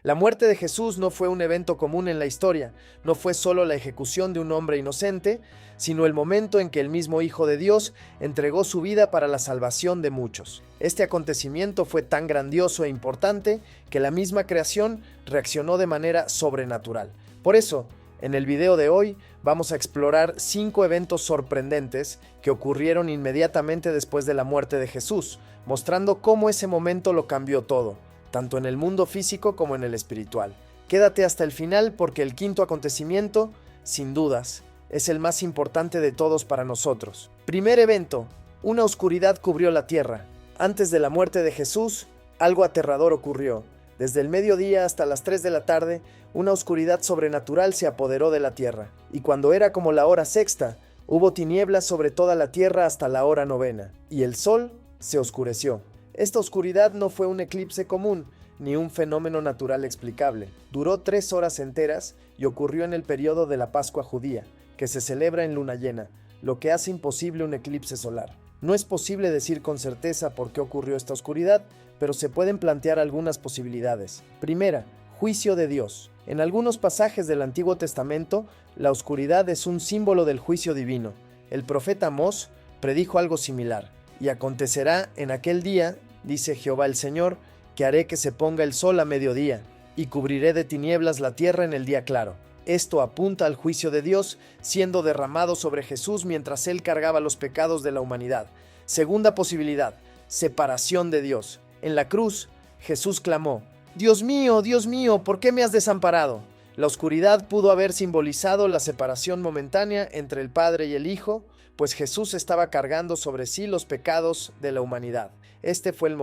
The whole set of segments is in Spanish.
La muerte de Jesús no fue un evento común en la historia, no fue solo la ejecución de un hombre inocente, sino el momento en que el mismo Hijo de Dios entregó su vida para la salvación de muchos. Este acontecimiento fue tan grandioso e importante que la misma creación reaccionó de manera sobrenatural. Por eso, en el video de hoy vamos a explorar 5 eventos sorprendentes que ocurrieron inmediatamente después de la muerte de Jesús, mostrando cómo ese momento lo cambió todo, tanto en el mundo físico como en el espiritual. Quédate hasta el final porque el quinto acontecimiento, sin dudas, es el más importante de todos para nosotros. Primer evento, una oscuridad cubrió la tierra. Antes de la muerte de Jesús, algo aterrador ocurrió. Desde el mediodía hasta las 3 de la tarde, una oscuridad sobrenatural se apoderó de la tierra, y cuando era como la hora sexta, hubo tinieblas sobre toda la tierra hasta la hora novena, y el sol se oscureció. Esta oscuridad no fue un eclipse común, ni un fenómeno natural explicable. Duró 3 horas enteras y ocurrió en el periodo de la Pascua judía, que se celebra en luna llena, lo que hace imposible un eclipse solar. No es posible decir con certeza por qué ocurrió esta oscuridad, pero se pueden plantear algunas posibilidades. Primera, juicio de Dios. En algunos pasajes del Antiguo Testamento, la oscuridad es un símbolo del juicio divino. El profeta Amós predijo algo similar. Y acontecerá en aquel día, dice Jehová el Señor, que haré que se ponga el sol a mediodía, y cubriré de tinieblas la tierra en el día claro. Esto apunta al juicio de Dios siendo derramado sobre Jesús mientras él cargaba los pecados de la humanidad. Segunda posibilidad, separación de Dios. En la cruz, Jesús clamó: Dios mío, ¿por qué me has desamparado? La oscuridad pudo haber simbolizado la separación momentánea entre el Padre y el Hijo, pues Jesús estaba cargando sobre sí los pecados de la humanidad. Este fue el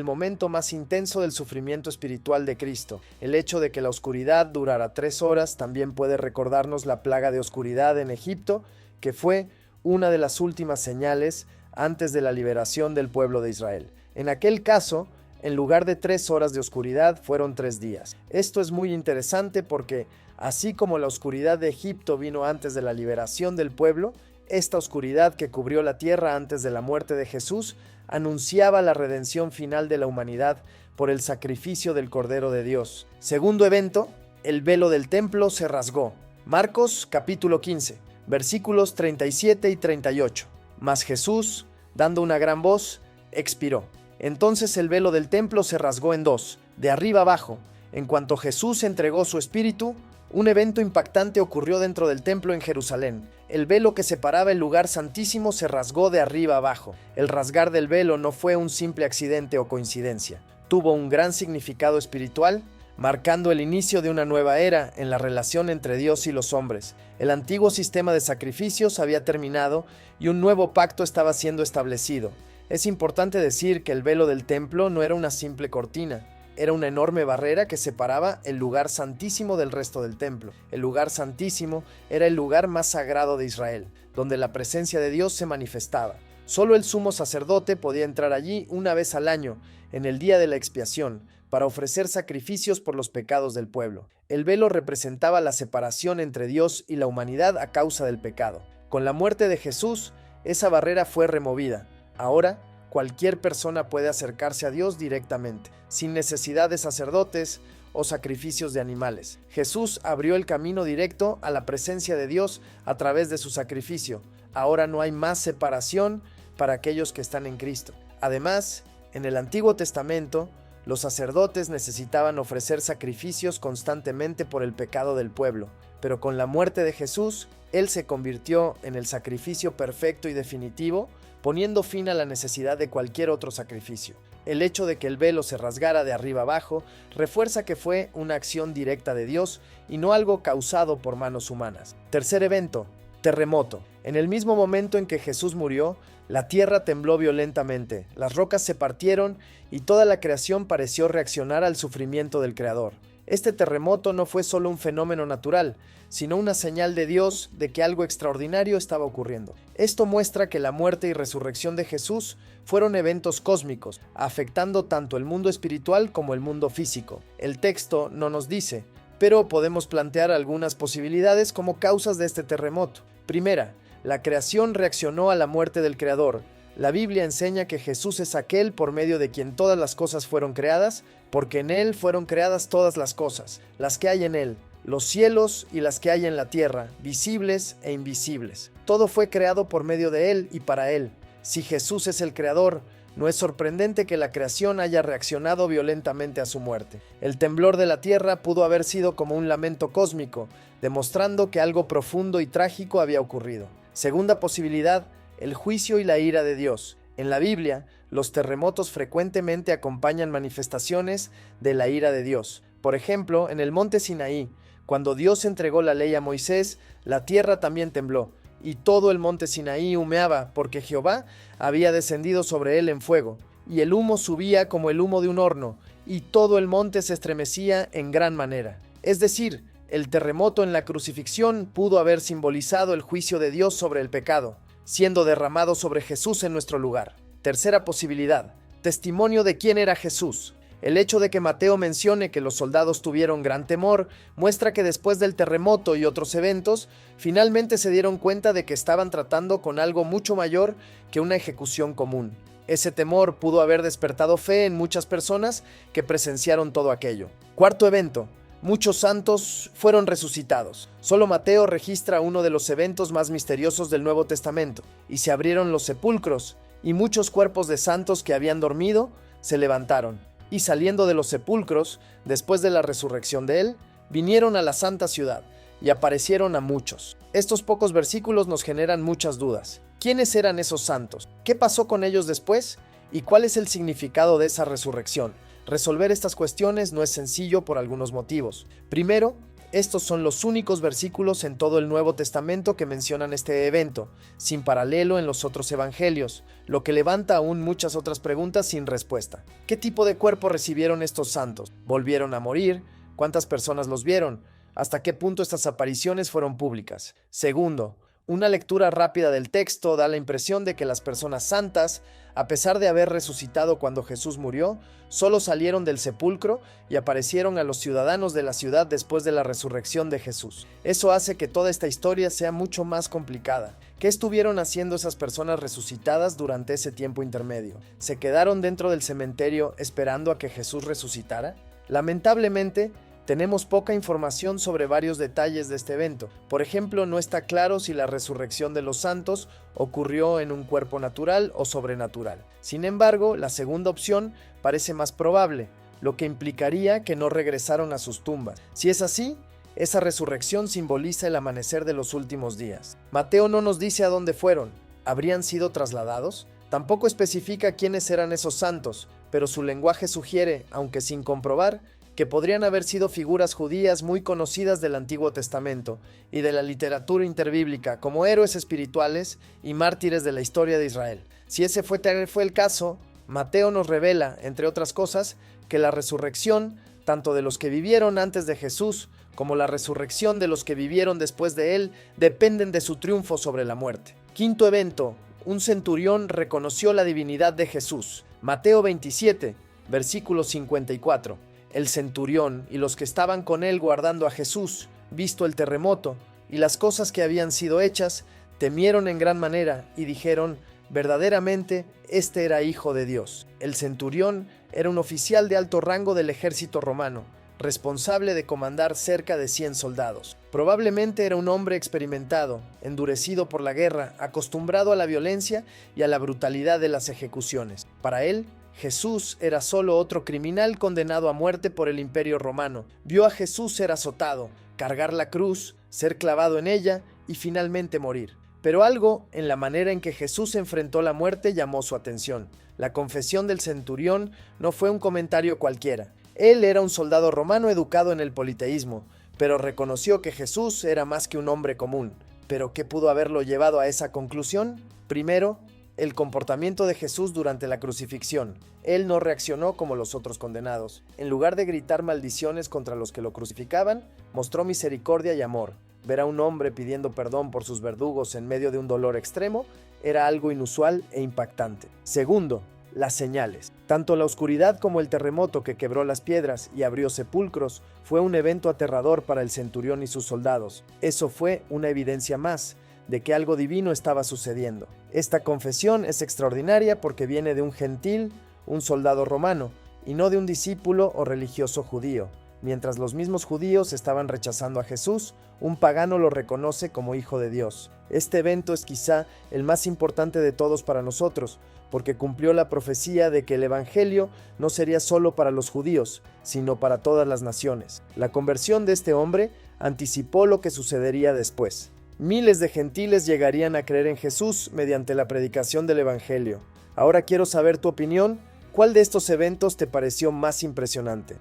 momento más intenso del sufrimiento espiritual de Cristo. El hecho de que la oscuridad durara 3 horas también puede recordarnos la plaga de oscuridad en Egipto, que fue una de las últimas señales antes de la liberación del pueblo de Israel. En aquel caso, en lugar de 3 horas de oscuridad, fueron 3 días. Esto es muy interesante porque, así como la oscuridad de Egipto vino antes de la liberación del pueblo, esta oscuridad que cubrió la tierra antes de la muerte de Jesús anunciaba la redención final de la humanidad por el sacrificio del Cordero de Dios. Segundo evento, el velo del templo se rasgó. Marcos capítulo 15, versículos 37 y 38. Mas Jesús, dando una gran voz, expiró. Entonces el velo del templo se rasgó en dos, de arriba abajo. En cuanto Jesús entregó su espíritu, un evento impactante ocurrió dentro del templo en Jerusalén. El velo que separaba el lugar santísimo se rasgó de arriba abajo. El rasgar del velo no fue un simple accidente o coincidencia. Tuvo un gran significado espiritual, marcando el inicio de una nueva era en la relación entre Dios y los hombres. El antiguo sistema de sacrificios había terminado y un nuevo pacto estaba siendo establecido. Es importante decir que el velo del templo no era una simple cortina. Era una enorme barrera que separaba el lugar santísimo del resto del templo. El lugar santísimo era el lugar más sagrado de Israel, donde la presencia de Dios se manifestaba. Solo el sumo sacerdote podía entrar allí una vez al año, en el día de la expiación, para ofrecer sacrificios por los pecados del pueblo. El velo representaba la separación entre Dios y la humanidad a causa del pecado. Con la muerte de Jesús, esa barrera fue removida. Ahora, cualquier persona puede acercarse a Dios directamente, sin necesidad de sacerdotes o sacrificios de animales. Jesús abrió el camino directo a la presencia de Dios a través de su sacrificio. Ahora no hay más separación para aquellos que están en Cristo. Además, en el Antiguo Testamento, los sacerdotes necesitaban ofrecer sacrificios constantemente por el pecado del pueblo, pero con la muerte de Jesús, Él se convirtió en el sacrificio perfecto y definitivo, poniendo fin a la necesidad de cualquier otro sacrificio. El hecho de que el velo se rasgara de arriba abajo refuerza que fue una acción directa de Dios y no algo causado por manos humanas. Tercer evento, terremoto. En el mismo momento en que Jesús murió, la tierra tembló violentamente, las rocas se partieron y toda la creación pareció reaccionar al sufrimiento del Creador. Este terremoto no fue solo un fenómeno natural, sino una señal de Dios de que algo extraordinario estaba ocurriendo. Esto muestra que la muerte y resurrección de Jesús fueron eventos cósmicos, afectando tanto el mundo espiritual como el mundo físico. El texto no nos dice, pero podemos plantear algunas posibilidades como causas de este terremoto. Primera, la creación reaccionó a la muerte del Creador. La Biblia enseña que Jesús es aquel por medio de quien todas las cosas fueron creadas, porque en Él fueron creadas todas las cosas, las que hay en Él, los cielos y las que hay en la tierra, visibles e invisibles. Todo fue creado por medio de Él y para Él. Si Jesús es el Creador, no es sorprendente que la creación haya reaccionado violentamente a su muerte. El temblor de la tierra pudo haber sido como un lamento cósmico, demostrando que algo profundo y trágico había ocurrido. Segunda posibilidad, el juicio y la ira de Dios. En la Biblia, los terremotos frecuentemente acompañan manifestaciones de la ira de Dios. Por ejemplo, en el monte Sinaí, cuando Dios entregó la ley a Moisés, la tierra también tembló, y todo el monte Sinaí humeaba, porque Jehová había descendido sobre él en fuego, y el humo subía como el humo de un horno, y todo el monte se estremecía en gran manera. Es decir, el terremoto en la crucifixión pudo haber simbolizado el juicio de Dios sobre el pecado, siendo derramado sobre Jesús en nuestro lugar. Tercera posibilidad, testimonio de quién era Jesús. El hecho de que Mateo mencione que los soldados tuvieron gran temor muestra que después del terremoto y otros eventos, finalmente se dieron cuenta de que estaban tratando con algo mucho mayor que una ejecución común. Ese temor pudo haber despertado fe en muchas personas que presenciaron todo aquello. Cuarto evento. Muchos santos fueron resucitados. Solo Mateo registra uno de los eventos más misteriosos del Nuevo Testamento. Y se abrieron los sepulcros, y muchos cuerpos de santos que habían dormido se levantaron. Y saliendo de los sepulcros, después de la resurrección de él, vinieron a la santa ciudad, y aparecieron a muchos. Estos pocos versículos nos generan muchas dudas. ¿Quiénes eran esos santos? ¿Qué pasó con ellos después? ¿Y cuál es el significado de esa resurrección? Resolver estas cuestiones no es sencillo por algunos motivos. Primero, estos son los únicos versículos en todo el Nuevo Testamento que mencionan este evento, sin paralelo en los otros evangelios, lo que levanta aún muchas otras preguntas sin respuesta. ¿Qué tipo de cuerpo recibieron estos santos? ¿Volvieron a morir? ¿Cuántas personas los vieron? ¿Hasta qué punto estas apariciones fueron públicas? Segundo, una lectura rápida del texto da la impresión de que las personas santas, a pesar de haber resucitado cuando Jesús murió, solo salieron del sepulcro y aparecieron a los ciudadanos de la ciudad después de la resurrección de Jesús. Eso hace que toda esta historia sea mucho más complicada. ¿Qué estuvieron haciendo esas personas resucitadas durante ese tiempo intermedio? ¿Se quedaron dentro del cementerio esperando a que Jesús resucitara? Lamentablemente, tenemos poca información sobre varios detalles de este evento. Por ejemplo, no está claro si la resurrección de los santos ocurrió en un cuerpo natural o sobrenatural. Sin embargo, la segunda opción parece más probable, lo que implicaría que no regresaron a sus tumbas. Si es así, esa resurrección simboliza el amanecer de los últimos días. Mateo no nos dice a dónde fueron. ¿Habrían sido trasladados? Tampoco especifica quiénes eran esos santos, pero su lenguaje sugiere, aunque sin comprobar, que podrían haber sido figuras judías muy conocidas del Antiguo Testamento y de la literatura interbíblica como héroes espirituales y mártires de la historia de Israel. Si ese fue el caso, Mateo nos revela, entre otras cosas, que la resurrección, tanto de los que vivieron antes de Jesús como la resurrección de los que vivieron después de él, dependen de su triunfo sobre la muerte. Quinto evento, un centurión reconoció la divinidad de Jesús. Mateo 27, versículo 54. El centurión y los que estaban con él guardando a Jesús, visto el terremoto y las cosas que habían sido hechas, temieron en gran manera y dijeron, verdaderamente, este era hijo de Dios. El centurión era un oficial de alto rango del ejército romano, responsable de comandar cerca de 100 soldados. Probablemente era un hombre experimentado, endurecido por la guerra, acostumbrado a la violencia y a la brutalidad de las ejecuciones. Para él, Jesús era solo otro criminal condenado a muerte por el Imperio Romano. Vio a Jesús ser azotado, cargar la cruz, ser clavado en ella y finalmente morir. Pero algo en la manera en que Jesús enfrentó la muerte llamó su atención. La confesión del centurión no fue un comentario cualquiera. Él era un soldado romano educado en el politeísmo, pero reconoció que Jesús era más que un hombre común. ¿Pero qué pudo haberlo llevado a esa conclusión? Primero, el comportamiento de Jesús durante la crucifixión. Él no reaccionó como los otros condenados. En lugar de gritar maldiciones contra los que lo crucificaban, mostró misericordia y amor. Ver a un hombre pidiendo perdón por sus verdugos en medio de un dolor extremo era algo inusual e impactante. Segundo, las señales. Tanto la oscuridad como el terremoto que quebró las piedras y abrió sepulcros fue un evento aterrador para el centurión y sus soldados. Eso fue una evidencia más de que algo divino estaba sucediendo. Esta confesión es extraordinaria porque viene de un gentil, un soldado romano, y no de un discípulo o religioso judío. Mientras los mismos judíos estaban rechazando a Jesús, un pagano lo reconoce como Hijo de Dios. Este evento es quizá el más importante de todos para nosotros, porque cumplió la profecía de que el Evangelio no sería solo para los judíos, sino para todas las naciones. La conversión de este hombre anticipó lo que sucedería después. Miles de gentiles llegarían a creer en Jesús mediante la predicación del Evangelio. Ahora quiero saber tu opinión. ¿Cuál de estos eventos te pareció más impresionante?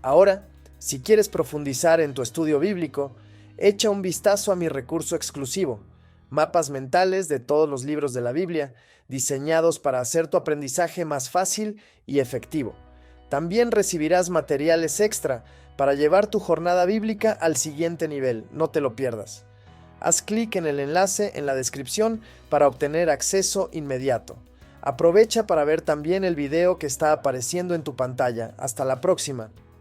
Ahora, si quieres profundizar en tu estudio bíblico, echa un vistazo a mi recurso exclusivo, mapas mentales de todos los libros de la Biblia, diseñados para hacer tu aprendizaje más fácil y efectivo. También recibirás materiales extra para llevar tu jornada bíblica al siguiente nivel, no te lo pierdas. Haz clic en el enlace en la descripción para obtener acceso inmediato. Aprovecha para ver también el video que está apareciendo en tu pantalla. Hasta la próxima.